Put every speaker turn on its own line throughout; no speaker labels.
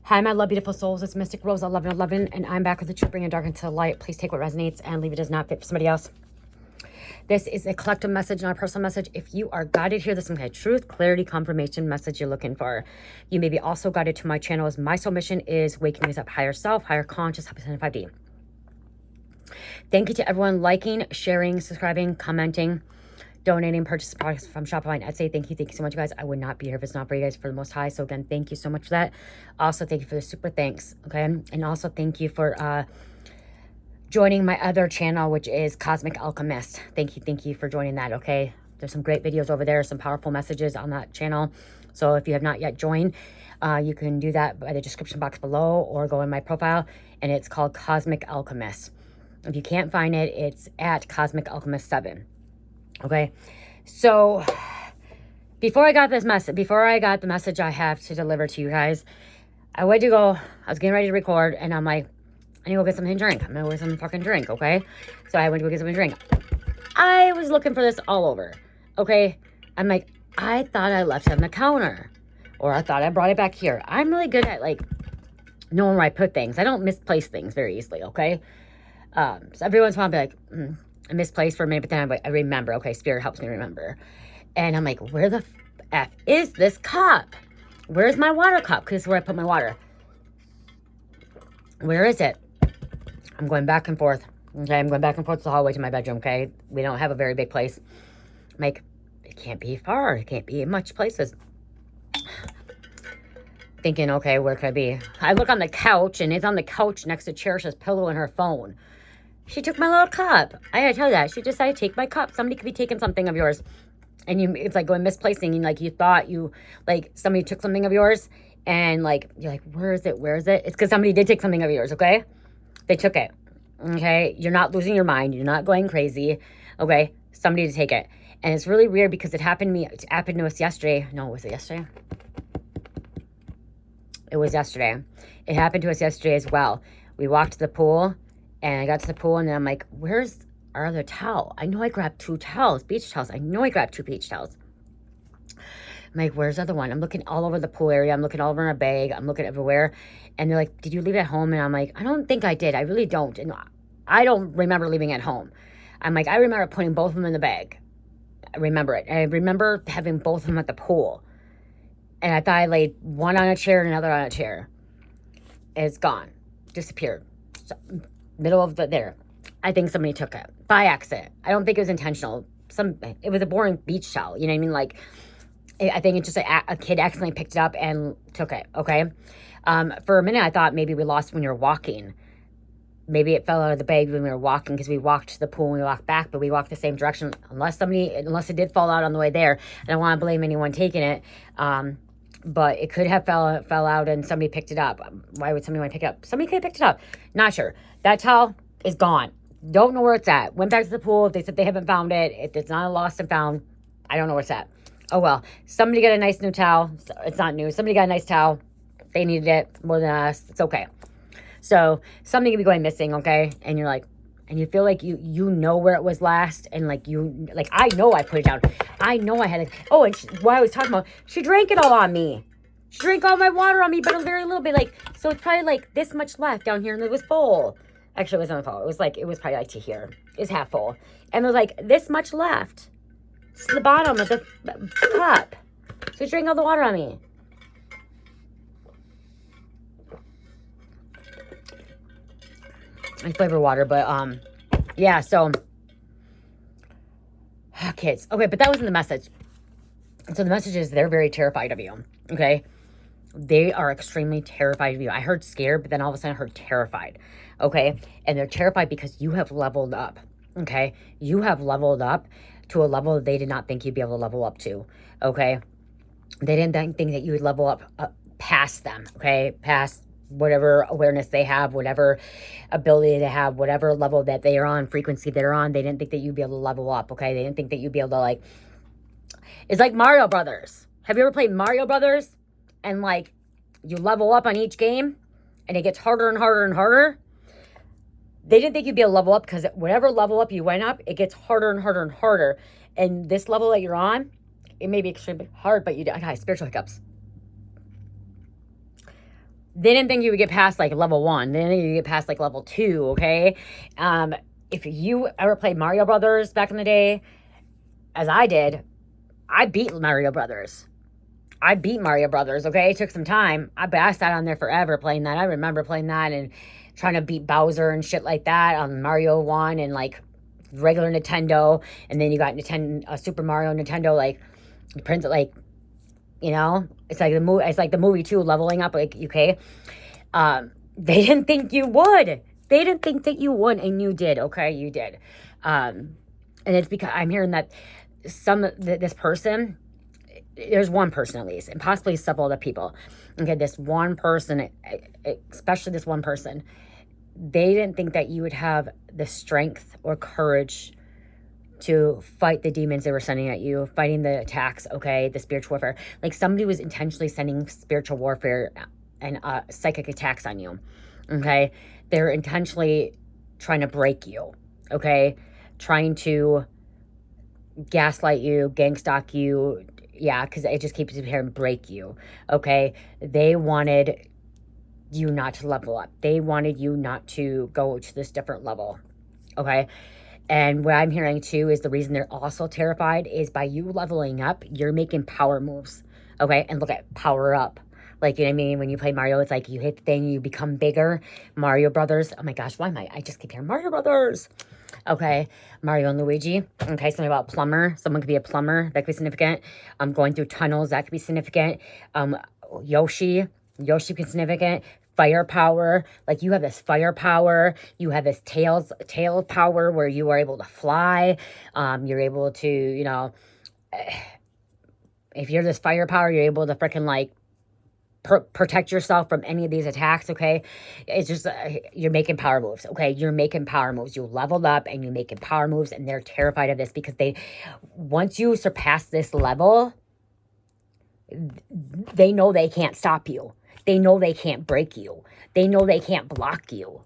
Hi, my love, beautiful souls. It's Mystic Rose 1111, and I'm back with the truth, bringing dark into the light. Please take what resonates and leave it does not fit for somebody else. This is a collective message, not a personal message. If you are guided here, this is some kind of truth, clarity, confirmation message you're looking for. You may be also guided to my channel, as my soul mission is waking us up higher self, higher conscious, happy 5D. Thank you to everyone liking, sharing, subscribing, commenting, donating, purchasing products from Shopify and Etsy. Thank you so much, guys. I would not be here if it's not for you guys, for the Most High. So again, thank you so much for that. Also, thank you for the super thanks, okay? And also thank you for joining my other channel, which is Cosmic Alchemist. Thank you for joining that, okay? There's some great videos over there, some powerful messages on that channel. So if you have not yet joined, you can do that by the description box below or go in my profile, and it's called Cosmic Alchemist. If you can't find it, it's at Cosmic Alchemist 7. Okay, so before I got the message I have to deliver to you guys, I went to go, I was getting ready to record, and I'm like, I need to go get something to drink. I'm gonna go get some fucking drink, okay? So I went to go get something to drink. I was looking for this all over, okay? I'm like, I thought I left it on the counter, or I thought I brought it back here. I'm really good at, like, knowing where I put things. I don't misplace things very easily, okay? So every once in a while I'll be like, I misplaced for a minute, but then I remember. Okay, Spirit helps me remember. And I'm like, where the F is this cup? Where's my water cup? Because this is where I put my water. Where is it? I'm going back and forth. Okay, I'm going back and forth to the hallway to my bedroom, okay? We don't have a very big place. I'm like, it can't be far. It can't be in much places. Thinking, okay, where could it be? I look on the couch, and it's on the couch next to Cherish's pillow and her phone. She took my little cup. I gotta tell you that. She decided to take my cup. Somebody could be taking something of yours. And it's like going misplacing. And like you thought somebody took something of yours. And like, you're like, where is it? Where is it? It's because somebody did take something of yours, okay? They took it, okay? You're not losing your mind. You're not going crazy, okay? Somebody to take it. And it's really weird because it happened to us yesterday. No, was it yesterday? It was yesterday. It happened to us yesterday as well. We walked to the pool. And I got to the pool, and then I'm like, where's our other towel? I know I grabbed 2 towels, beach towels. I know I grabbed 2 beach towels. I'm like, where's the other one? I'm looking all over the pool area. I'm looking all over in a bag. I'm looking everywhere. And they're like, did you leave it at home? And I'm like, I don't think I did. I really don't. And I don't remember leaving it at home. I'm like, I remember putting both of them in the bag. I remember it. And I remember having both of them at the pool. And I thought I laid one on a chair and another on a chair. And it's gone. Disappeared. So, middle of there. I think somebody took it by accident. I don't think it was intentional. It was a boring beach towel. You know what I mean? Like, I think it's just a kid accidentally picked it up and took it. Okay. For a minute, I thought maybe we lost when we were walking. Maybe it fell out of the bag when we were walking, because we walked to the pool and we walked back, but we walked the same direction. Unless it did fall out on the way there. I don't want to blame anyone taking it. But it could have fell out and somebody picked it up. Why would somebody want to pick it up? Somebody could have picked it up. Not sure. That towel is gone. Don't know where it's at. Went back to the pool. They said they haven't found it. If it's not lost and found, I don't know where it's at. Oh, well. Somebody got a nice new towel. It's not new. Somebody got a nice towel. They needed it more than us. It's okay. So something could be going missing, okay? And you're like, and you feel like you know where it was last, and I know I put it down. I know I had it. Oh, and what I was talking about, she drank it all on me. She drank all my water on me, but a very little bit. So it's probably like this much left down here, and it was full. Actually, it wasn't full. It was probably like to here. It was half full. And there was like this much left. It's the bottom of the cup. So she drank all the water on me. I flavor water, but yeah, so kids. Okay, but that wasn't the message. So the message is they're very terrified of you. Okay, they are extremely terrified of you. I heard scared, but then all of a sudden I heard terrified. Okay, and they're terrified because you have leveled up. Okay, you have leveled up to a level that they did not think you'd be able to level up to. Okay, they didn't think that you would level up past them. Okay, past whatever awareness they have, whatever ability they have, whatever level that they are on, frequency they're on. They didn't think that you'd be able to level up. Okay, they didn't think that you'd be able to it's like Mario Brothers. Have you ever played Mario Brothers? And you level up on each game and it gets harder and harder and harder. They didn't think you'd be able to level up, because whatever level up you went up, it gets harder and harder and harder. And this level that you're on, it may be extremely hard, but I got spiritual hiccups. They didn't think you would get past like level 1. They didn't think you would get past like level 2, okay? If you ever played Mario Brothers back in the day, as I did, I beat Mario Brothers. Okay? It took some time. I sat on there forever playing that. I remember playing that and trying to beat Bowser and shit like that on Mario 1 and like regular Nintendo. And then you got Super Mario Nintendo, like, Prince, like, you know? It's like the movie too, leveling up, like, okay? They didn't think you would. They didn't think that you would, and you did, okay? You did. And it's because I'm hearing that this person, there's one person at least, and possibly several other people. Okay, this one person, especially this one person, they didn't think that you would have the strength or courage to fight the demons they were sending at you, fighting the attacks, okay, the spiritual warfare. Like somebody was intentionally sending spiritual warfare and psychic attacks on you, okay? They're intentionally trying to break you, okay? Trying to gaslight you, gang stalk you, yeah, because it just keeps here and break you, okay? They wanted you not to level up. They wanted you not to go to this different level, okay? And what I'm hearing too is the reason they're also terrified is by you leveling up, you're making power moves, okay? And look at power up. Like, you know what I mean? When you play Mario, it's like you hit the thing, you become bigger. Mario Brothers. Oh my gosh, why am I just keep hearing Mario Brothers. Okay, Mario and Luigi. Okay, something about plumber. Someone could be a plumber. That could be significant. Going through tunnels. That could be significant. Yoshi could be significant. Firepower. Like you have this firepower. You have this tail power where you are able to fly. You're able to, you know, if you're this firepower, you're able to freaking like protect yourself from any of these attacks, okay? It's just, you're making power moves, okay? You're making power moves. You leveled up and you're making power moves, and they're terrified of this because once you surpass this level, they know they can't stop you. They know they can't break you. They know they can't block you.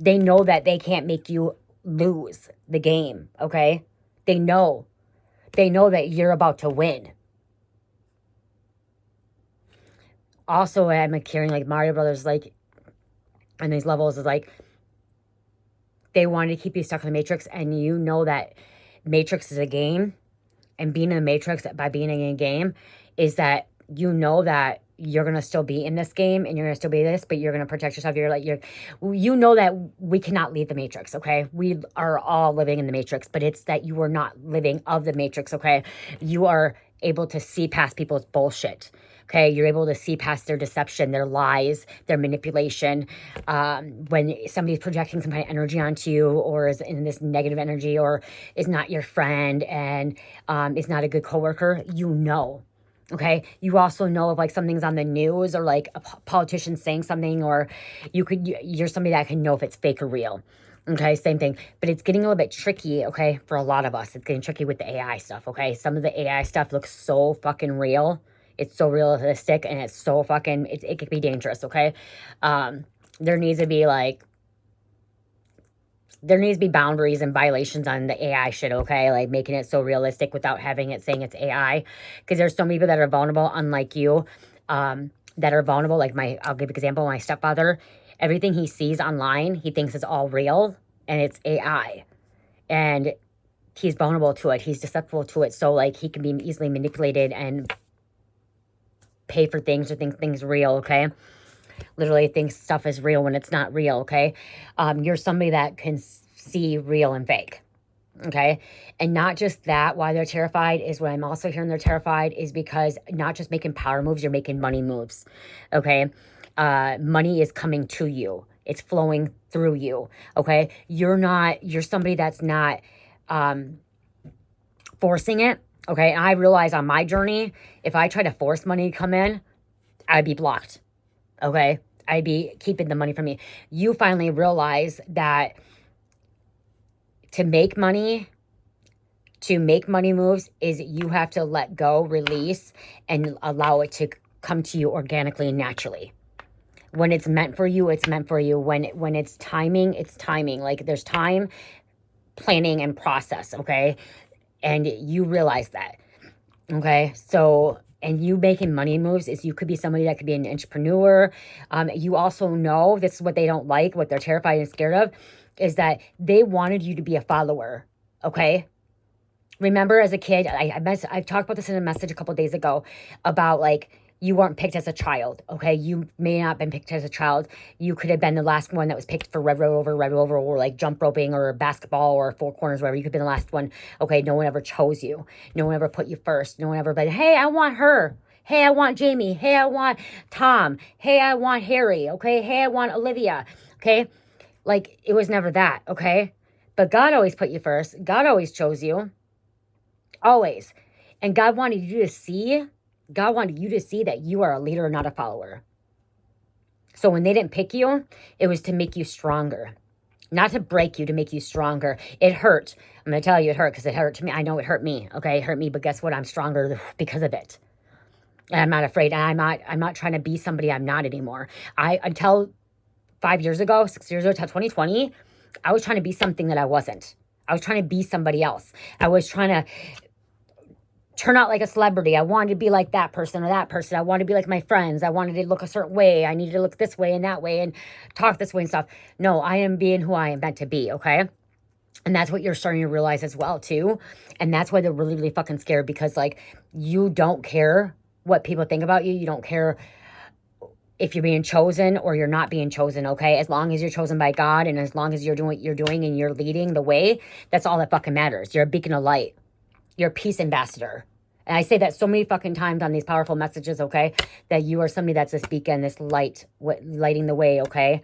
They know that they can't make you lose the game, okay? They know that you're about to win. Also, I'm hearing like Mario Brothers, like, and these levels is like, they wanted to keep you stuck in the Matrix, and you know that Matrix is a game, and being in the Matrix by being in a game is that you know that you're going to still be in this game, and you're going to still be this, but you're going to protect yourself. You know that we cannot leave the Matrix, okay? We are all living in the Matrix, but it's that you are not living of the Matrix, okay? You are able to see past people's bullshit. Okay, you're able to see past their deception, their lies, their manipulation. When somebody's projecting some kind of energy onto you, or is in this negative energy, or is not your friend, and is not a good coworker, you know. Okay, you also know if like something's on the news, or like a politician saying something, or you're somebody that can know if it's fake or real. Okay, same thing. But it's getting a little bit tricky, okay, for a lot of us. It's getting tricky with the AI stuff, okay? Some of the AI stuff looks so fucking real. It's so realistic, and it's so fucking, it could be dangerous, okay? There needs to be boundaries and violations on the AI shit, okay? Like making it so realistic without having it saying it's AI. Because there's so many people that are vulnerable, unlike you, that are vulnerable. Like I'll give an example, my stepfather, everything he sees online, he thinks is all real, and it's AI. And he's vulnerable to it. He's susceptible to it. So like he can be easily manipulated and pay for things or think things real, okay? Literally thinks stuff is real when it's not real, okay? You're somebody that can see real and fake, okay? And not just that, why they're terrified is what I'm also hearing they're terrified is because not just making power moves, you're making money moves, okay? Money is coming to you. It's flowing through you, okay? You're somebody that's not forcing it. Okay, and I realize on my journey, if I try to force money to come in, I'd be blocked. Okay, I'd be keeping the money from me. You finally realize that to make money moves is you have to let go, release, and allow it to come to you organically and naturally. When it's meant for you, it's meant for you. When it's timing, it's timing. Like there's time, planning, and process, okay? And you realize that, okay? So, and you making money moves is you could be somebody that could be an entrepreneur. You also know, this is what they don't like, what they're terrified and scared of, is that they wanted you to be a follower, okay? Remember as a kid, I talked about this in a message a couple of days ago about like, you weren't picked as a child, okay? You may not have been picked as a child. You could have been the last one that was picked for red rover, or like jump roping or basketball or four corners, whatever. You could have been the last one, okay? No one ever chose you. No one ever put you first. No one ever been, hey, I want her. Hey, I want Jamie. Hey, I want Tom. Hey, I want Harry, okay? Hey, I want Olivia, okay? Like, it was never that, okay? But God always put you first. God always chose you. Always. And God wanted you to see that you are a leader, not a follower. So when they didn't pick you, it was to make you stronger. Not to break you, to make you stronger. It hurt. I'm going to tell you it hurt because it hurt to me. I know it hurt me, okay? It hurt me, but guess what? I'm stronger because of it. And I'm not afraid. And I'm not trying to be somebody I'm not anymore. Until 5 years ago, 6 years ago, until 2020, I was trying to be something that I wasn't. I was trying to be somebody else. I was trying to turn out like a celebrity. I wanted to be like that person or that person. I wanted to be like my friends. I wanted to look a certain way. I needed to look this way and that way and talk this way and stuff. No, I am being who I am meant to be, okay? And that's what you're starting to realize as well, too. And that's why they're really, really fucking scared, because, like, you don't care what people think about you. You don't care if you're being chosen or you're not being chosen, okay? As long as you're chosen by God and as long as you're doing what you're doing and you're leading the way, that's all that fucking matters. You're a beacon of light. You're a peace ambassador. And I say that so many fucking times on these powerful messages, okay? That you are somebody that's this beacon, this light, lighting the way, okay?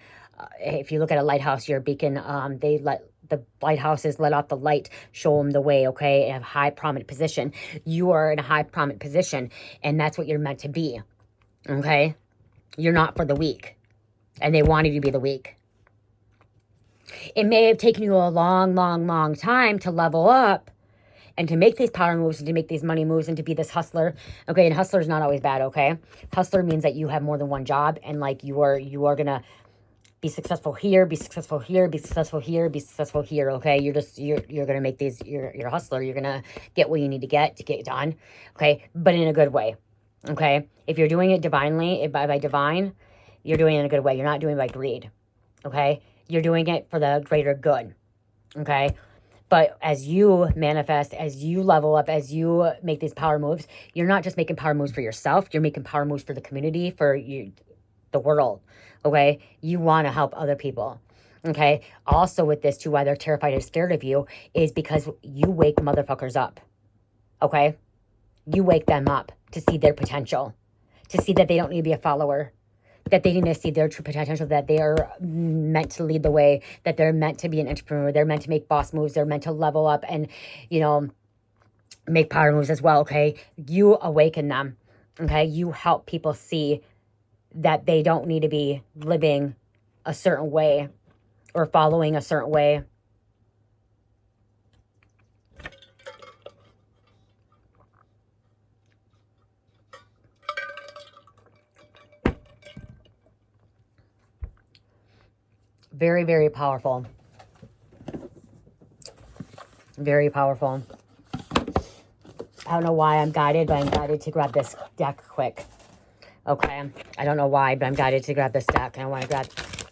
If you look at a lighthouse, you're a beacon. The lighthouses let off the light, show them the way, okay? In a high prominent position. You are in a high prominent position, and that's what you're meant to be, okay? You're not for the weak. And they wanted you to be the weak. It may have taken you a long, long, long time to level up and to make these power moves and to make these money moves and to be this hustler. Okay, and hustler is not always bad, okay? Hustler means that you have more than one job and like you are going to be successful here, be successful here, be successful here, be successful here, okay? You're going to make these, you're a hustler. You're going to get what you need to get done, okay? But in a good way, okay? If you're doing it divinely, by divine, you're doing it in a good way. You're not doing it by greed, okay? You're doing it for the greater good, okay? But as you manifest, as you level up, as you make these power moves, you're not just making power moves for yourself. You're making power moves for the community, for you, the world, okay? You want to help other people, okay? Also with this too, why they're terrified and scared of you is because you wake motherfuckers up, okay? You wake them up to see their potential, to see that they don't need to be a follower, that they need to see their true potential, that they are meant to lead the way, that they're meant to be an entrepreneur, they're meant to make boss moves, they're meant to level up and, you know, make power moves as well, okay? You awaken them, okay? You help people see that they don't need to be living a certain way or following a certain way. Very, very powerful. Very powerful. I don't know why I'm guided, but I'm guided to grab this deck quick. Okay. I don't know why, but I'm guided to grab this deck. And I want to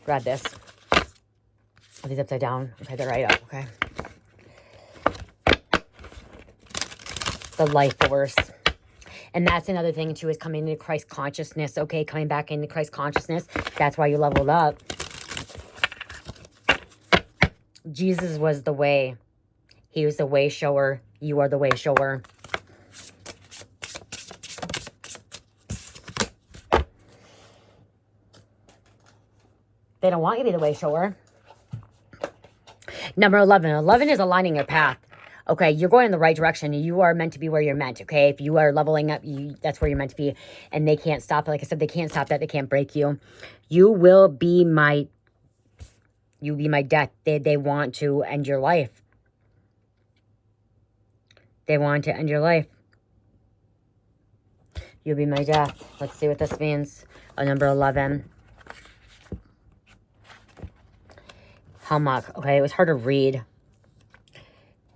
grab this. Are these upside down? Okay, they're right up. Okay. The life force. And that's another thing, too, is coming into Christ consciousness. Okay, coming back into Christ consciousness. That's why you leveled up. Jesus was the way. He was the way shower. You are the way shower. They don't want you to be the way shower. Number 11. 11 is aligning your path. Okay, you're going in the right direction. You are meant to be where you're meant, okay? If you are leveling up, that's where you're meant to be. And they can't stop it. Like I said, they can't stop that. They can't break you. You will be my death. They want to end your life. They want to end your life. You'll be my death. Let's see what this means. Number 11. Hemlock. Okay, it was hard to read.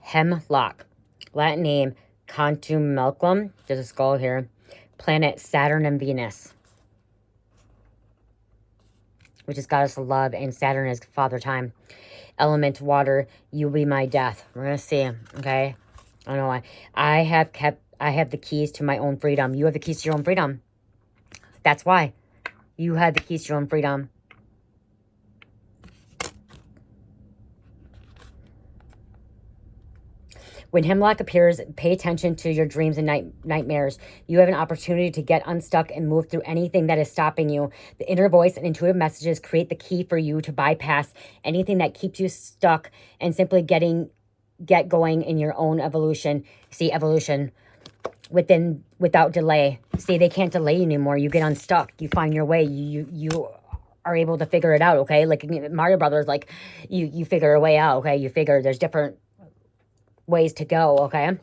Hemlock. Latin name, Contumelcum. There's a skull here. planet Saturn and Venus, which is goddess of love, and Saturn is father time. Element water, you will be my death. We're going to see, okay? I don't know why. I have the keys to my own freedom. You have the keys to your own freedom. That's why. You have the keys to your own freedom. When hemlock appears, pay attention to your dreams and nightmares. You have an opportunity to get unstuck and move through anything that is stopping you. The inner voice and intuitive messages create the key for you to bypass anything that keeps you stuck and simply get going in your own evolution. See, evolution without delay. See, they can't delay you anymore. You get unstuck. You find your way. You are able to figure it out, okay? Like Mario Brothers, like you figure a way out, okay? You figure there's different ways to go, okay?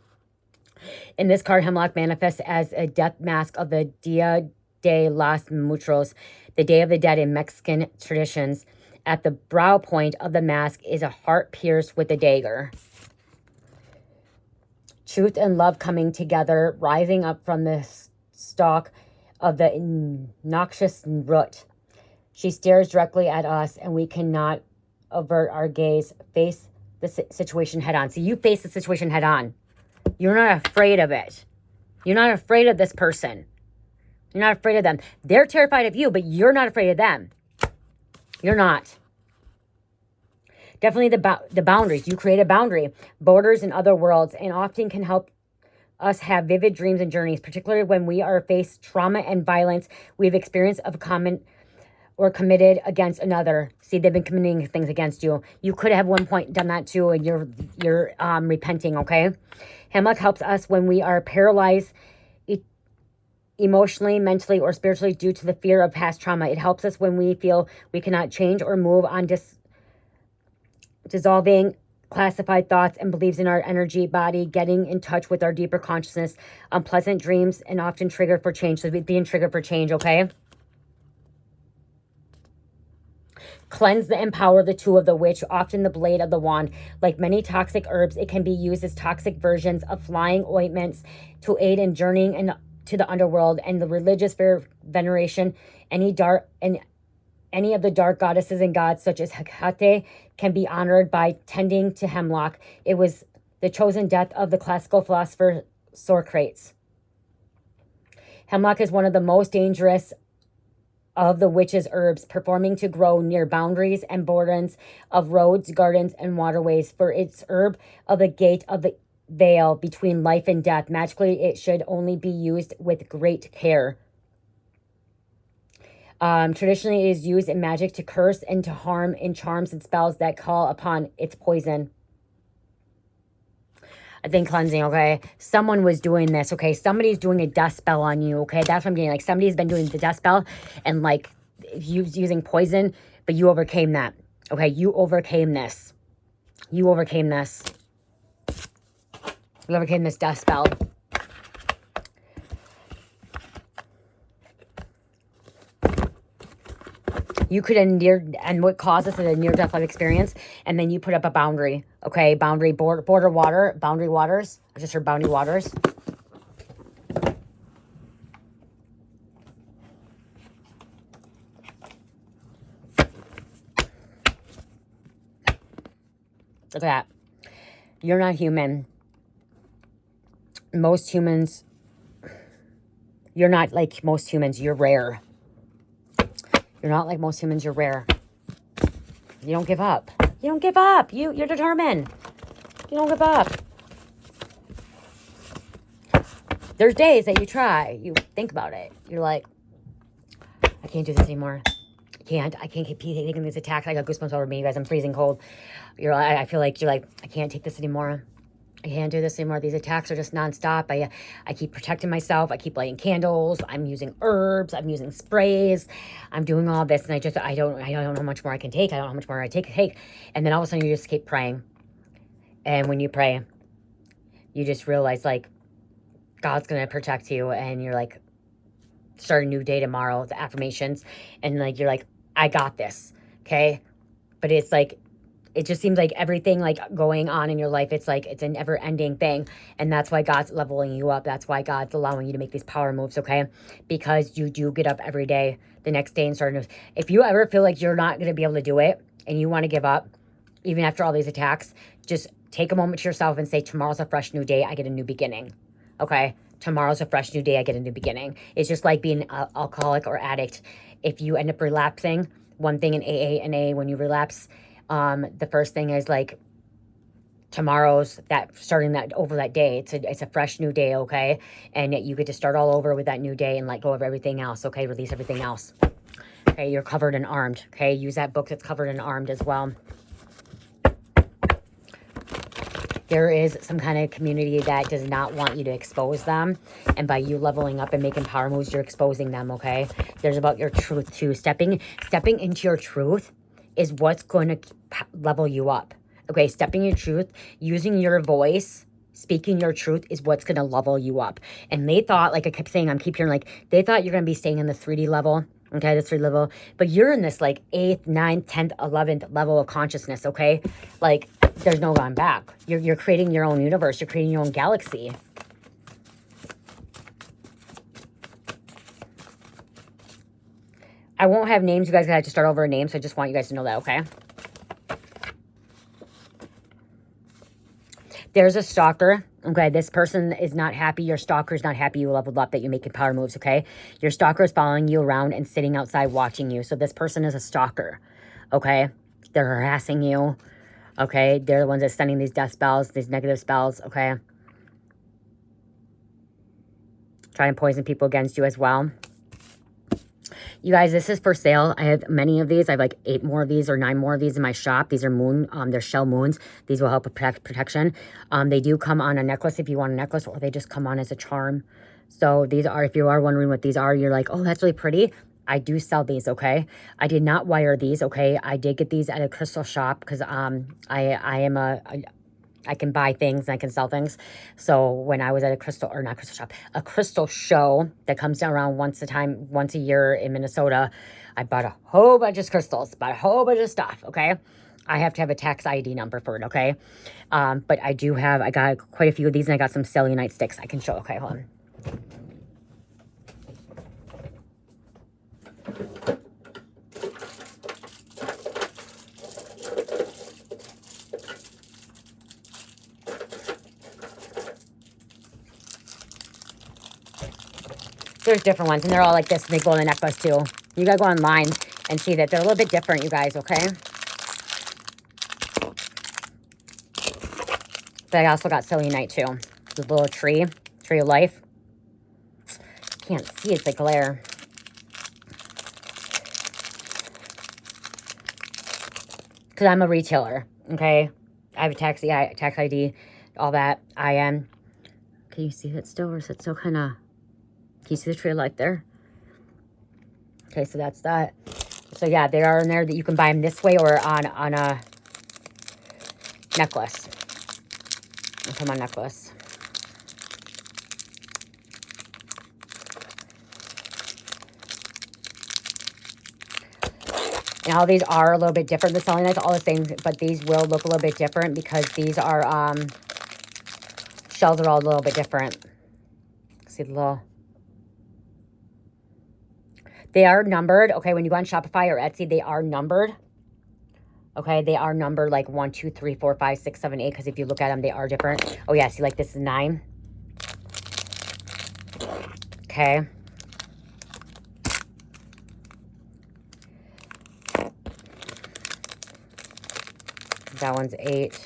In this card, hemlock manifests as a death mask of the Dia de los Muertos, the Day of the Dead in Mexican traditions. At the brow point of the mask is a heart pierced with a dagger. Truth and love coming together, rising up from the stalk of the noxious root. She stares directly at us, and we cannot avert our gaze, face the situation head on. So you face the situation head on. You're not afraid of it. You're not afraid of this person. You're not afraid of them. They're terrified of you, but you're not afraid of them. You're not. Definitely the boundaries. You create a boundary, borders in other worlds, and often can help us have vivid dreams and journeys, particularly when we are faced trauma and violence we've experienced of common or committed against another. See, they've been committing things against you. You could have at one point done that too, and you're repenting, okay? Hemlock helps us when we are paralyzed emotionally, mentally, or spiritually due to the fear of past trauma. It helps us when we feel we cannot change or move on, dissolving classified thoughts and beliefs in our energy body, getting in touch with our deeper consciousness, unpleasant dreams, and often trigger for change. So being triggered for change, okay? Cleanse and empower the tool of the witch, often the blade of the wand. Like many toxic herbs, it can be used as toxic versions of flying ointments to aid in journeying to the underworld and the religious veneration. Any of the dark goddesses and gods, such as Hecate, can be honored by tending to hemlock. It was the chosen death of the classical philosopher Socrates. Hemlock is one of the most dangerous of the witch's herbs, performing to grow near boundaries and borders of roads, gardens, and waterways. For its herb of the gate of the veil between life and death, magically it should only be used with great care. Traditionally, it is used in magic to curse and to harm in charms and spells that call upon its poison. I think cleansing, okay? Someone was doing this, okay? Somebody's doing a death spell on you, okay? That's what I'm getting. Like, somebody's been doing the death spell and, like, using poison, but you overcame that, okay? You overcame this. You overcame this. You overcame this death spell. You could and what causes a near-death life experience, and then you put up a boundary, okay? Boundary, border water, boundary waters. I just heard boundary waters. Look at that. You're not human. Most humans, you're not like most humans. You're rare. You're not like most humans. You're rare. You don't give up. You don't give up. You're determined. You don't give up. There's days that you try. You think about it. You're like, I can't do this anymore. I can't keep taking these attacks. I got goosebumps over me, you guys. I'm freezing cold. I feel like you're like, I can't take this anymore. I can't do this anymore. These attacks are just nonstop. I keep protecting myself. I keep lighting candles. I'm using herbs. I'm using sprays. I'm doing all this, and I don't know how much more I can take. I don't know how much more I take. And then all of a sudden, you just keep praying. And when you pray, you just realize like God's gonna protect you, and you're like, start a new day tomorrow. The affirmations, and like you're like, I got this. Okay, but it's like it just seems like everything like going on in your life, it's like it's a never ending thing. And that's why God's leveling you up. That's why God's allowing you to make these power moves, okay? Because you do get up every day, the next day, and start. If you ever feel like you're not going to be able to do it and you want to give up, even after all these attacks, just take a moment to yourself and say, tomorrow's a fresh new day. I get a new beginning, okay? Tomorrow's a fresh new day. I get a new beginning. It's just like being an alcoholic or addict. If you end up relapsing, one thing in AA and A, when you relapse, the first thing is like tomorrow's that starting that over that day. It's a fresh new day, okay? And you get to start all over with that new day and let go of everything else, okay? Release everything else. Okay, you're covered and armed, okay? Use that book that's covered and armed as well. There is some kind of community that does not want you to expose them. And by you leveling up and making power moves, you're exposing them, okay? There's about your truth too. Stepping into your truth is what's going to level you up. Okay, stepping your truth, using your voice, speaking your truth is what's going to level you up. And they thought, like I kept saying, I'm keep hearing, like, they thought you're going to be staying in the 3D level. Okay, the 3D level. But you're in this, like, 8th, 9th, 10th, 11th level of consciousness, okay? Like, there's no going back. You're creating your own universe. You're creating your own galaxy. I won't have names. You guys have to start over a name, so I just want you guys to know that, okay? There's a stalker. Okay, this person is not happy. Your stalker is not happy you leveled up, that you're making power moves, okay? Your stalker is following you around and sitting outside watching you. So this person is a stalker, okay? They're harassing you, okay? They're the ones that's sending these death spells, these negative spells, okay? Trying to poison people against you as well. You guys, this is for sale. I have many of these. I have like 8 more of these or 9 more of these in my shop. These are moon, they're shell moons. These will help with protection. They do come on a necklace if you want a necklace, or they just come on as a charm. So these are, if you are wondering what these are, you're like, oh, that's really pretty. I do sell these, okay? I did not wire these, okay? I did get these at a crystal shop because I can buy things and I can sell things. So when I was at a a crystal show that comes around once a year in Minnesota, I bought a whole bunch of crystals, bought a whole bunch of stuff, okay? I have to have a tax ID number for it, okay? But I got quite a few of these, and I got some selenite sticks I can show. Okay, hold on. There's different ones, and they're all like this, and they go in the necklace too. You gotta go online and see that they're a little bit different, you guys, okay? But I also got selenite too. The little tree of life. Can't see, it's like glare. Because I'm a retailer, okay? I have a tax ID, all that. I am. Can you see that still, or is it still kind of... Can you see the tree of life there? Okay, so that's that. So yeah, they are in there that you can buy them this way or on a necklace. I'll put my necklace. And all these are a little bit different. The selenites are all the same, but these will look a little bit different because these are shells are all a little bit different. See the little... They are numbered, okay? When you go on Shopify or Etsy, they are numbered. Okay, they are numbered like 1, 2, 3, 4, 5, 6, 7, 8. Because if you look at them, they are different. Oh yeah, see, like this is 9. Okay. That one's 8.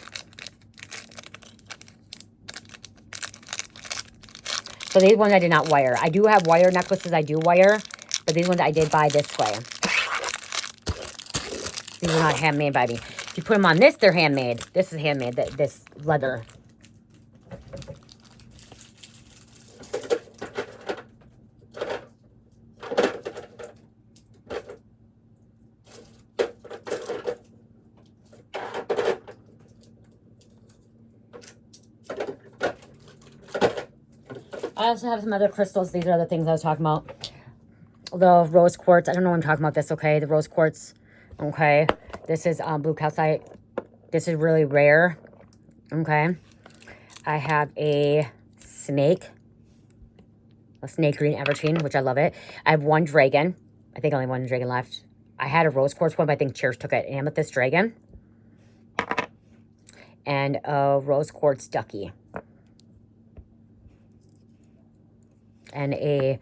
So these ones I did not wire. I do have wire necklaces. I do wire. But these ones I did buy this way. These are not handmade by me. If you put them on this, they're handmade. This is handmade, this leather. I also have some other crystals. These are the things I was talking about. The rose quartz. I don't know what I'm talking about this, okay? The rose quartz, okay? This is blue calcite. This is really rare. Okay. I have a snake green evergreen, which I love it. I have one dragon. I think only one dragon left. I had a rose quartz one, but I think Cheers took it. Amethyst dragon. And a rose quartz ducky. And a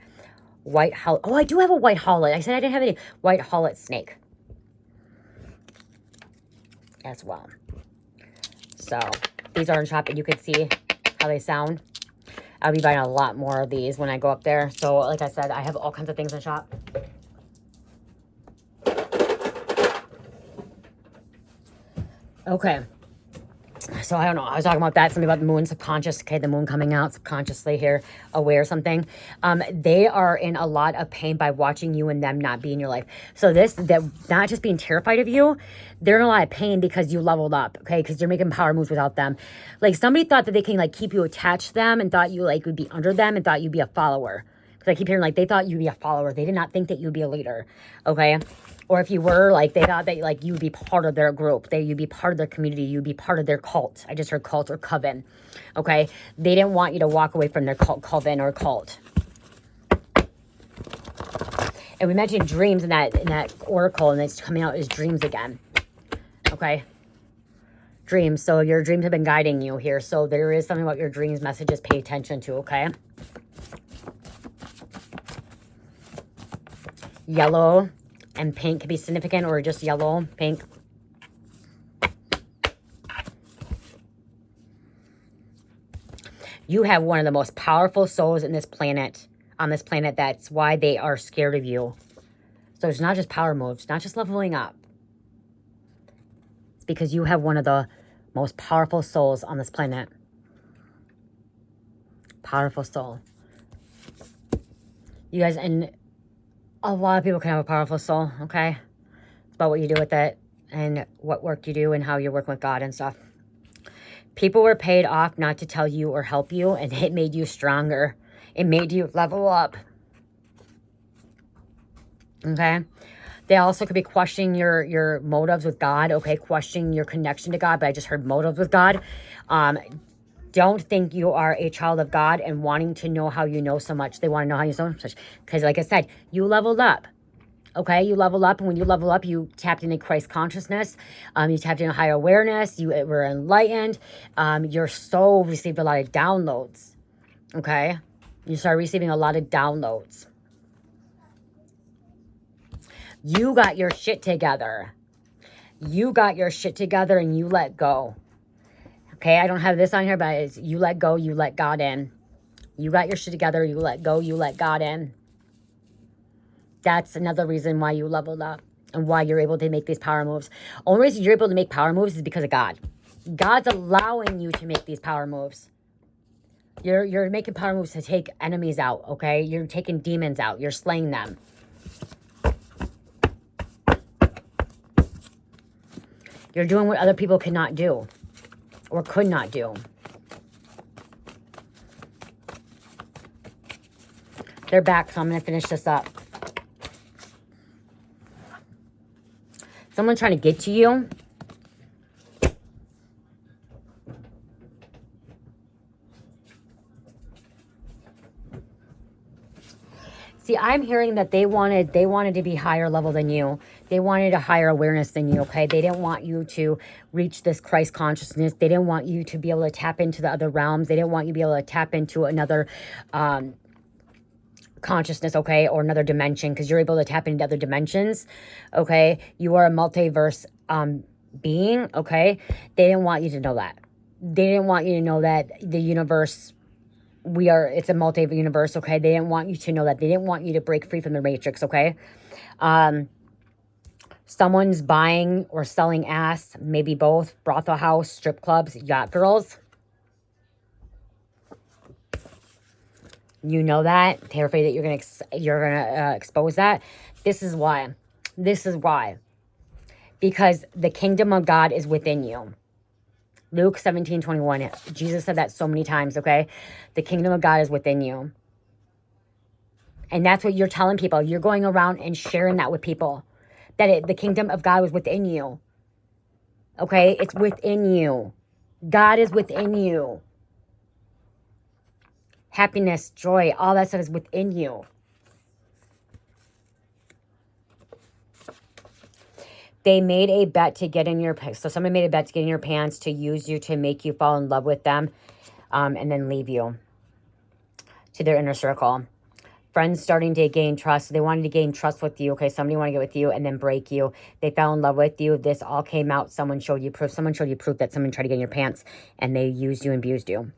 white hollow. Oh, I do have a white hollow. I said I didn't have any white hollow snake as well. So these are in shop, and you can see how they sound. I'll be buying a lot more of these when I go up there. So like I said, I have all kinds of things in shop. Okay. So I don't know. I was talking about that. Something about the moon, subconscious. Okay, the moon coming out subconsciously here, aware of something. They are in a lot of pain by watching you and them not be in your life. So that not just being terrified of you, they're in a lot of pain because you leveled up. Okay, because you're making power moves without them. Like somebody thought that they can like keep you attached to them and thought you like would be under them and thought you'd be a follower. Because I keep hearing like they thought you'd be a follower. They did not think that you'd be a leader. Okay. Or if you were, like, they thought that, like, you'd be part of their group. You'd be part of their community. You'd be part of their cult. I just heard cult or coven. Okay? They didn't want you to walk away from their coven or cult. And we mentioned dreams in that oracle, and it's coming out as dreams again. Okay? Dreams. So your dreams have been guiding you here. So there is something about your dreams messages. Pay attention to, okay? Yellow and pink can be significant, or just yellow, pink. You have one of the most powerful souls in this planet, on this planet. That's why they are scared of you. So it's not just power moves, not just leveling up. It's because you have one of the most powerful souls on this planet. Powerful soul. You guys, and a lot of people can have a powerful soul, okay? It's about what you do with it and what work you do and how you're working with God and stuff. People were paid off not to tell you or help you, and it made you stronger. It made you level up. Okay? They also could be questioning your motives with God, okay? Questioning your connection to God, but I just heard motives with God. Don't think you are a child of God and wanting to know how you know so much. They want to know how you know so much. Because like I said, you leveled up. Okay? You level up. And when you level up, you tapped into Christ consciousness. You tapped into higher awareness. You were enlightened. Your soul received a lot of downloads. Okay? You started receiving a lot of downloads. You got your shit together. You got your shit together and you let go. Okay, I don't have this on here, but it's you let go, you let God in. You got your shit together, you let go, you let God in. That's another reason why you leveled up and why you're able to make these power moves. Only reason you're able to make power moves is because of God. God's allowing you to make these power moves. You're making power moves to take enemies out, okay? You're taking demons out. You're slaying them. You're doing what other people cannot do. Or could not do. They're back, so I'm going to finish this up. Someone's trying to get to you. See, I'm hearing that they wanted to be higher level than you. They wanted a higher awareness than you, okay? They didn't want you to reach this Christ consciousness. They didn't want you to be able to tap into the other realms. They didn't want you to be able to tap into another consciousness, okay? Or another dimension, because you're able to tap into other dimensions, okay? You are a multiverse being, okay? They didn't want you to know that. They didn't want you to know that the universe... it's a multi-universe, okay? They didn't want you to know that. They didn't want you to break free from the matrix, okay? Someone's buying or selling ass, maybe both, brothel house, strip clubs, yacht girls. You know that. They're afraid that you're gonna expose that. This is why. This is why. Because the kingdom of God is within you. Luke 17:21. Jesus said that so many times, okay? The kingdom of God is within you. And that's what you're telling people. You're going around and sharing that with people. That the kingdom of God was within you. Okay? It's within you. God is within you. Happiness, joy, all that stuff is within you. They made a bet to get in your... So somebody made a bet to get in your pants, to use you, to make you fall in love with them, and then leave you to their inner circle. Friends starting to gain trust. They wanted to gain trust with you. Okay, somebody wanted to get with you and then break you. They fell in love with you. This all came out. Someone showed you proof. Someone showed you proof that someone tried to get in your pants and they used you and abused you.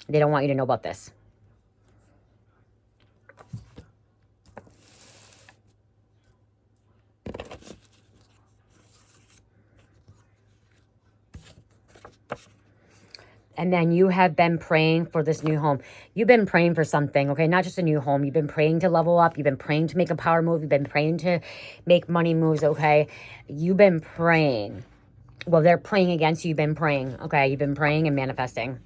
They don't want you to know about this. And then you have been praying for this new home. You've been praying for something, okay? Not just a new home. You've been praying to level up. You've been praying to make a power move. You've been praying to make money moves, okay? You've been praying. Well, they're praying against you. You've been praying, okay? You've been praying and manifesting.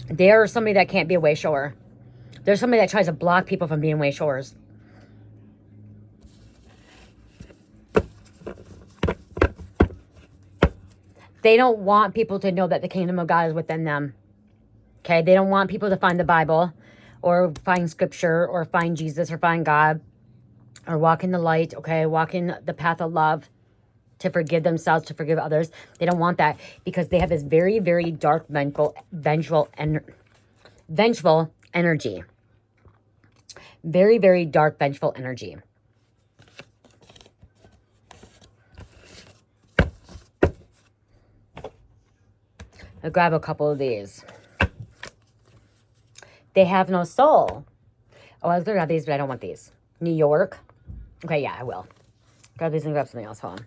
They're somebody that can't be a way shower. There's somebody that tries to block people from being way showers. They don't want people to know that the kingdom of God is within them. Okay? They don't want people to find the Bible or find scripture or find Jesus or find God or walk in the light, okay? Walk in the path of love, to forgive themselves, to forgive others. They don't want that because they have this very, very dark, vengeful energy. Very, very dark, vengeful energy. I'll grab a couple of these. They have no soul. Oh, I was going to grab these, but I don't want these. New York. Okay, yeah, I will. Grab these and grab something else. Hold on.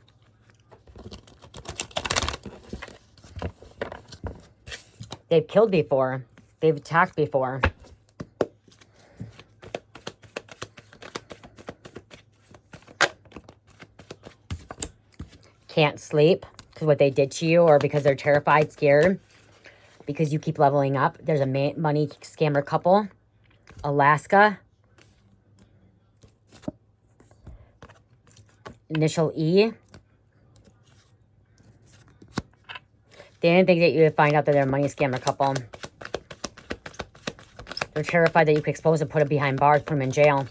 They've killed before. They've attacked before. Can't sleep because what they did to you, or because they're terrified, scared, because you keep leveling up. There's a money scammer couple. Alaska. Initial E. They didn't think that you would find out that they're a money scammer couple. They're terrified that you could expose them, put them behind bars, put them in jail.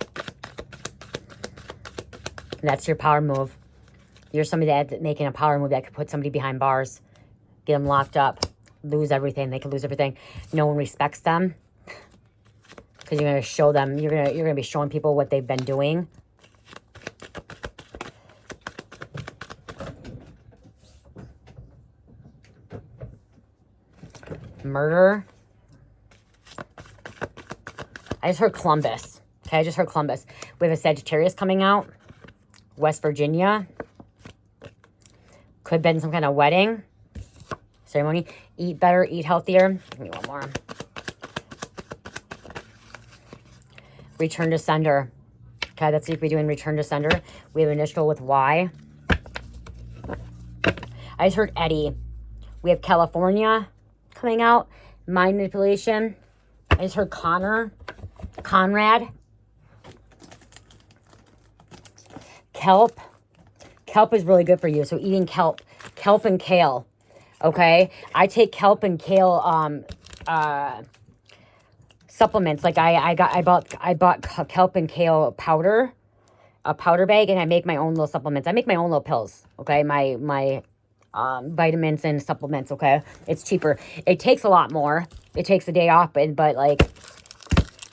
And that's your power move. You're somebody that's making a power move that could put somebody behind bars, get them locked up, lose everything. They could lose everything. No one respects them because you're going to show them. You're going to be showing people what they've been doing. Murder. I just heard Columbus. Okay, I just heard Columbus. We have a Sagittarius coming out. West Virginia. Could have been some kind of wedding ceremony. Eat better, eat healthier. Give me one more. Return to sender. Okay, that's what we're doing. Return to sender. We have initial with Y. I just heard Eddie. We have California coming out. Mind manipulation. I just heard Conrad. Kelp. Kelp is really good for you. So eating kelp and kale. Okay, I take kelp and kale supplements. Like I bought kelp and kale powder, a powder bag, and I make my own little supplements. I make my own little pills. Okay, my vitamins and supplements. Okay, it's cheaper. It takes a lot more. It takes a day off, but like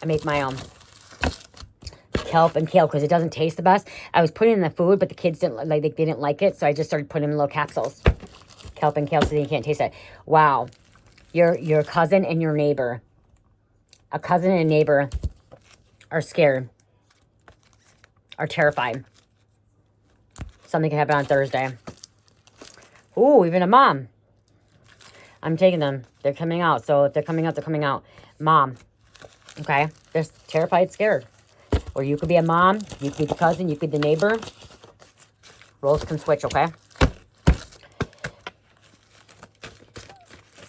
I make my own kelp and kale because it doesn't taste the best. I was putting it in the food, but the kids didn't like. They didn't like it, so I just started putting them in little capsules. Kelp and kale, so you can't taste it. Wow, your cousin and your neighbor. A cousin and a neighbor are scared, are terrified. Something can happen on Thursday. Ooh, even a mom. I'm taking them. They're coming out. So if they're coming out, they're coming out. Mom. Okay? They're terrified, scared. Or you could be a mom. You could be the cousin. You could be the neighbor. Roles can switch, okay?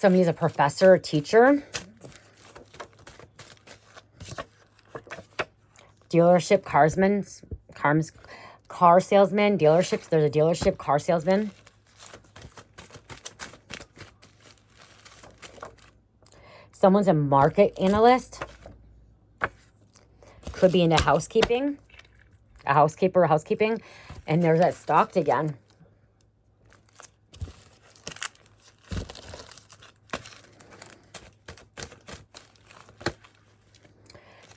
Somebody's a professor, a teacher. Dealership, car salesman, dealerships. There's a dealership, car salesman. Someone's a market analyst. Could be into housekeeping. A housekeeper, housekeeping. And there's that stalked again.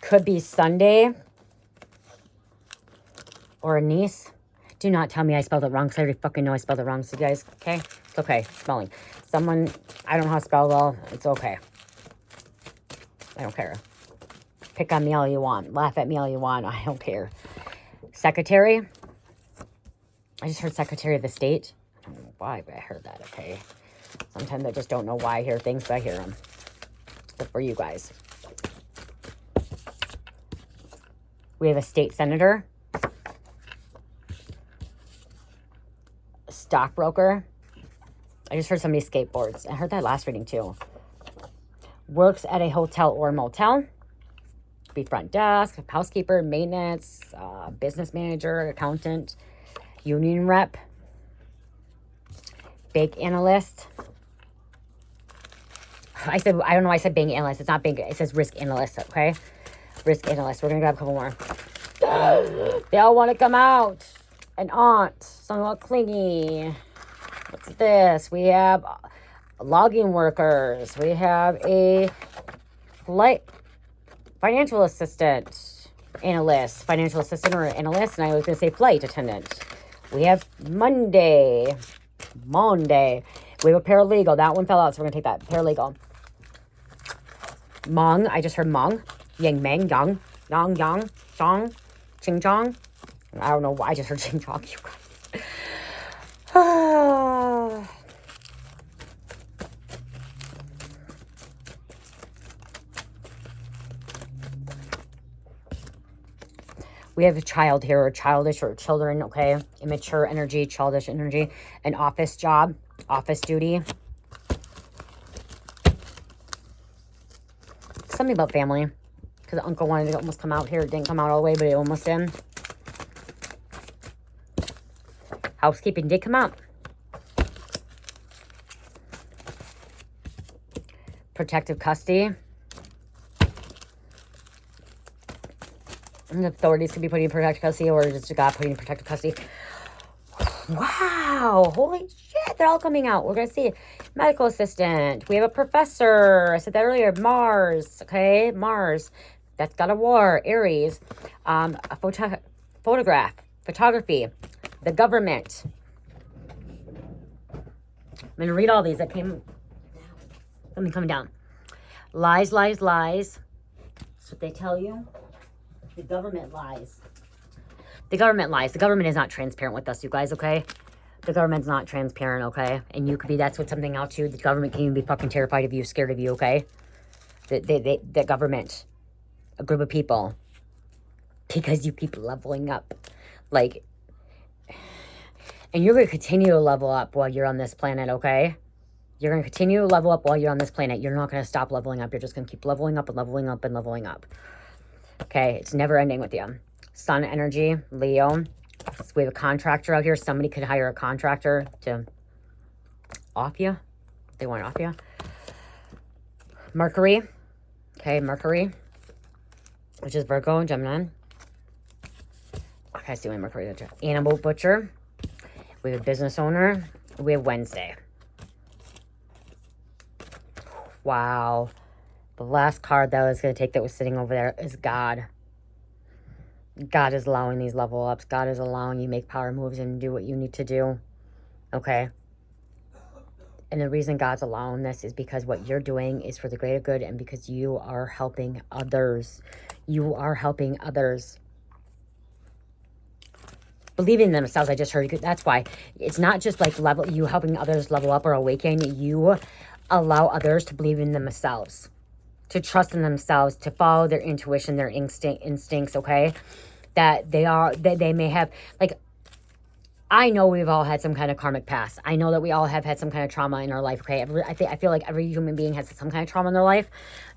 Could be Sunday. Or a niece. Do not tell me I spelled it wrong, because I already fucking know I spelled it wrong. So you guys, okay? It's okay. Spelling. Someone, I don't know how to spell well. It's okay. I don't care. Pick on me all you want. Laugh at me all you want. I don't care. Secretary. I just heard Secretary of the State. I don't know why, but I heard that, okay? Sometimes I just don't know why I hear things, but I hear them. But for you guys. We have a state senator. A stockbroker. I just heard somebody skateboards. I heard that last reading too. Works at a hotel or motel. Be front desk, housekeeper, maintenance, business manager, accountant, union rep, bank analyst. I don't know why I said bank analyst. It's not bank. It says risk analyst, okay? Risk analyst. We're going to grab a couple more. They all want to come out. An aunt. Somewhat clingy. What's this? We have logging workers. We have a financial assistant, analyst, financial assistant or analyst, and I was going to say flight attendant. We have Monday. We have a paralegal. That one fell out, so we're going to take that. Paralegal. Mong. I just heard Mong. Yang Meng. Yang. Yang. Yang. Chong. Ching Chong. I don't know why I just heard Ching Chong. You guys. We have a child here, or childish, or children, okay? Immature energy, childish energy. An office job, office duty. Something about family. Because uncle wanted to almost come out here. It didn't come out all the way, but it almost did. Housekeeping did come out. Protective custody. And the authorities could be putting in protective custody, or just God putting in protective custody. Wow. Holy shit. They're all coming out. We're going to see. Medical assistant. We have a professor. I said that earlier. Mars. Okay. Mars. That's got a war. Aries. A photography. The government. I'm going to read all these that came. Let me come down. Lies, lies, lies. That's what they tell you. The government lies. The government lies. The government is not transparent with us, you guys, okay? The government's not transparent, okay? And you could be, that's what something else too. The government can even be fucking terrified of you, scared of you, okay? The government. A group of people. Because you keep leveling up. Like, and you're going to continue to level up while you're on this planet, okay? You're going to continue to level up while you're on this planet. You're not going to stop leveling up. You're just going to keep leveling up and leveling up and leveling up. Okay, it's never ending with you. Sun energy, Leo. So we have a contractor out here. Somebody could hire a contractor to off you. They want it off you. Mercury. Okay, Mercury. Which is Virgo and Gemini. Okay, I see my Mercury. Animal butcher. We have a business owner. We have Wednesday. Wow. The last card that I was going to take that was sitting over there is God. God is allowing these level ups. God is allowing you to make power moves and do what you need to do. Okay? And the reason God's allowing this is because what you're doing is for the greater good, and because you are helping others. You are helping others. Believe in themselves. I just heard you. That's why. It's not just like you helping others level up or awaken. You allow others to believe in themselves. To trust in themselves, to follow their intuition, their instincts, okay? That they may have, like, I know we've all had some kind of karmic past. I know that we all have had some kind of trauma in our life, okay? I feel like every human being has some kind of trauma in their life,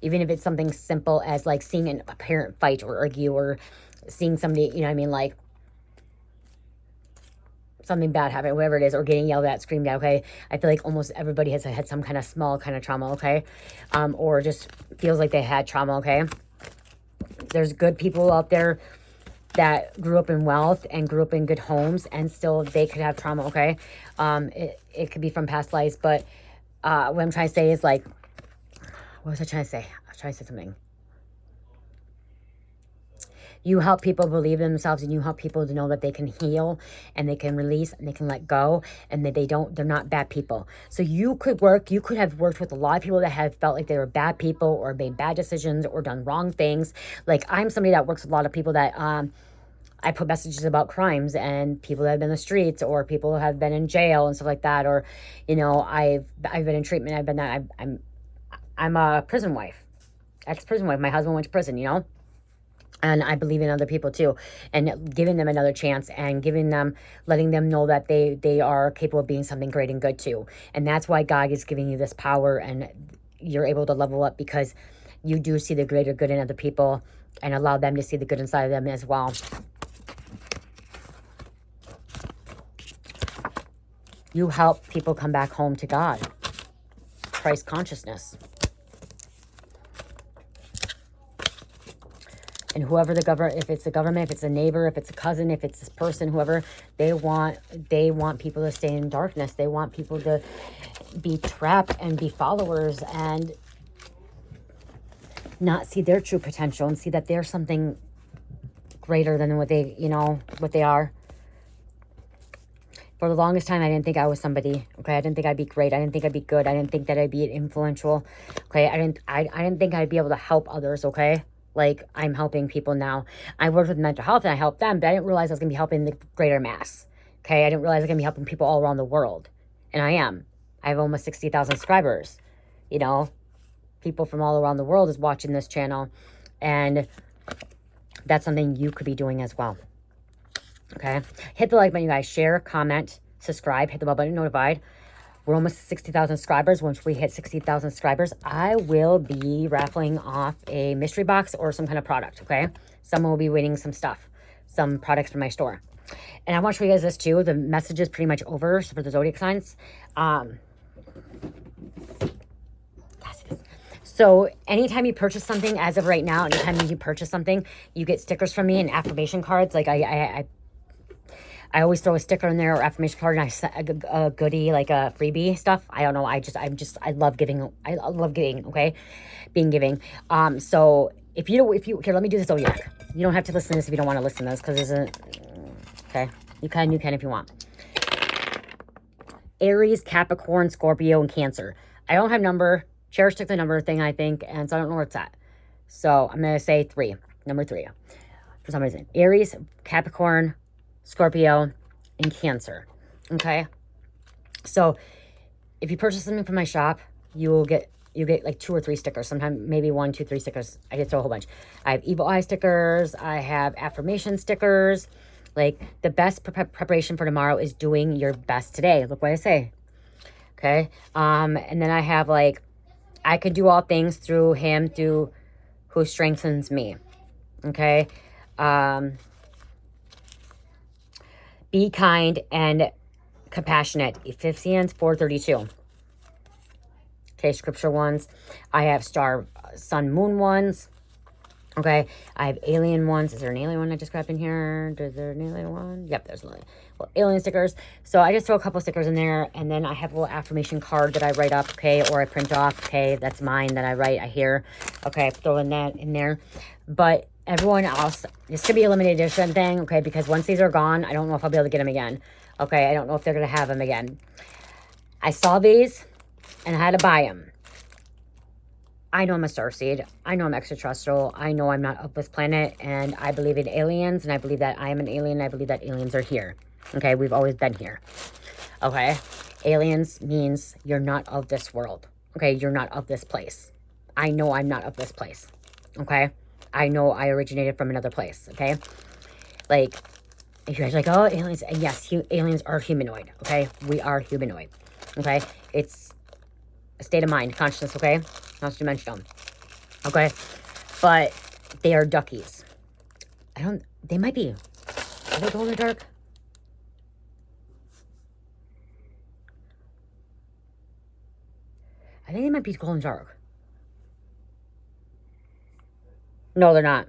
even if it's something simple as like seeing a parent fight or argue, or seeing somebody, you know what I mean, like something bad happen, whatever it is, or getting yelled at, screamed at, okay? I feel like almost everybody has had some kind of small kind of trauma, okay? Or just feels like they had trauma, okay? There's good people out there that grew up in wealth and grew up in good homes, and still they could have trauma, okay? It could be from past lives, but what I'm trying to say is like, what was I trying to say? I was trying to say something. You help people believe in themselves, and you help people to know that they can heal and they can release and they can let go, and that they're not bad people. So you could have worked with a lot of people that have felt like they were bad people, or made bad decisions, or done wrong things. Like, I'm somebody that works with a lot of people that, I put messages about crimes and people that have been in the streets, or people who have been in jail and stuff like that. Or, you know, I've been in treatment. I'm a prison wife, ex-prison wife. My husband went to prison, you know? And I believe in other people too, and giving them another chance, and letting them know that they are capable of being something great and good too. And that's why God is giving you this power, and you're able to level up, because you do see the greater good in other people, and allow them to see the good inside of them as well. You help people come back home to God, Christ consciousness. And whoever if it's the government, if it's a neighbor, if it's a cousin, if it's this person, whoever, they want people to stay in darkness. They want people to be trapped and be followers, and not see their true potential, and see that they're something greater than what they are. For the longest time, I didn't think I was somebody, okay? I didn't think I'd be great. I didn't think I'd be good. I didn't think that I'd be influential, okay? I didn't think I'd be able to help others, okay? Like, I'm helping people now. I worked with mental health, and I helped them, but I didn't realize I was going to be helping the greater mass, okay? I didn't realize I was going to be helping people all around the world, and I am. I have almost 60,000 subscribers, you know? People from all around the world is watching this channel, and that's something you could be doing as well. Okay, hit the like button, you guys. Share, comment, subscribe, hit the bell button, notified. We're almost 60,000 subscribers. Once we hit 60,000 subscribers, I will be raffling off a mystery box or some kind of product, okay? Someone will be winning some stuff, some products from my store. And I want to show you guys this too. The message is pretty much over for the zodiac signs. So anytime you purchase something, as of right now, anytime you purchase something, you get stickers from me and affirmation cards. Like, I always throw a sticker in there, or affirmation card, and I set a goodie, like a freebie stuff. I don't know. I love giving. I love giving. Okay, being giving. So if you here, let me do this zodiac. You don't have to listen to this if you don't want to listen to this, because isn't okay. You can if you want. Aries, Capricorn, Scorpio, and Cancer. I don't have number. Cherish took the number thing, I think, and so I don't know where it's at. So I'm gonna say 3, number 3, for some reason. Aries, Capricorn, Scorpio, and Cancer. Okay, so if you purchase something from my shop, you get like 2 or 3 stickers. Sometimes maybe 1, 2, 3 stickers. I get a whole bunch. I have evil eye stickers. I have affirmation stickers. Like, the best preparation for tomorrow is doing your best today. Look what I say. Okay, and then I have, like, I can do all things through him who strengthens me. Okay, be kind and compassionate. Ephesians 4:32. Okay, scripture ones. I have star, sun, moon ones. Okay, I have alien ones. Is there an alien one I just grabbed in here? Is there an alien one? Yep, there's an alien. Well, alien stickers. So I just throw a couple stickers in there, and then I have a little affirmation card that I write up, okay, or I print off, okay, that's mine that I write, I hear. Okay, throwing that in there. But everyone else, this could be a limited edition thing, okay, because once these are gone, I don't know if I'll be able to get them again. Okay, I don't know if they're going to have them again. I saw these, and I had to buy them. I know I'm a starseed. I know I'm extraterrestrial. I know I'm not of this planet, and I believe in aliens, and I believe that I am an alien. I believe that aliens are here. Okay, we've always been here. Okay, aliens means you're not of this world. Okay, you're not of this place. I know I'm not of this place. Okay, I know I originated from another place. Okay, like, If you guys are like, oh, aliens, and yes, aliens are humanoid, okay? We are humanoid, okay? It's a state of mind, consciousness, okay? Not dimensional, okay? But they are duckies. They might be. Are they glow in the dark? I think they might be glow in the dark. No, they're not.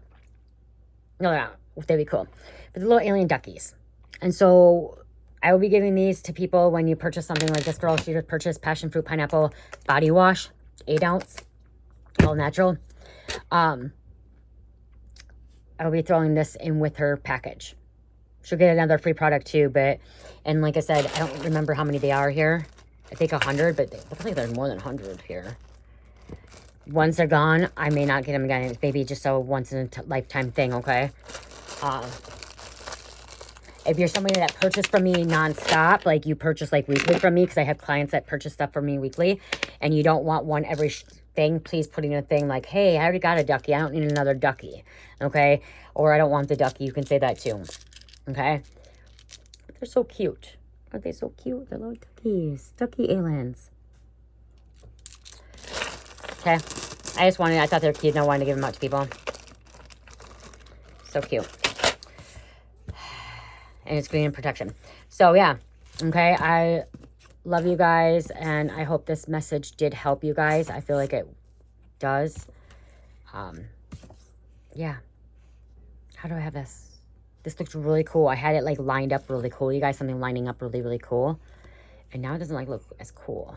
No, they're not. They'd be cool. But the little alien duckies. And so I will be giving these to people when you purchase something like this girl. She just purchased passion fruit pineapple body wash, 8 ounce, all natural. I will be throwing this in with her package. She'll get another free product too, and like I said, I don't remember how many they are here. I think 100, but it looks like there's more than 100 here. Once they're gone, I may not get them again. It's maybe just a once in a lifetime thing, okay? If you're somebody that purchased from me nonstop, like you purchase like weekly from me, because I have clients that purchase stuff from me weekly, and you don't want one every thing, please put in a thing like, hey, I already got a ducky. I don't need another ducky, okay? Or I don't want the ducky. You can say that too, okay? But they're so cute. Aren't they so cute? They're little duckies. Ducky aliens. Okay. I thought they were cute and I wanted to give them out to people. So cute. And it's green and protection. So, yeah. Okay. I love you guys. And I hope this message did help you guys. I feel like it does. Yeah. How do I have this? This looks really cool. I had it like lined up really cool. You guys, something lining up really, really cool. And now it doesn't like look as cool.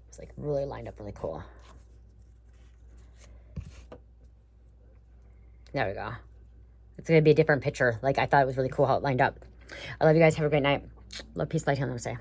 It's like really lined up really cool. There we go. It's going to be a different picture. Like I thought it was really cool how it lined up. I love you guys. Have a great night. Love, peace, light, healing, namaste.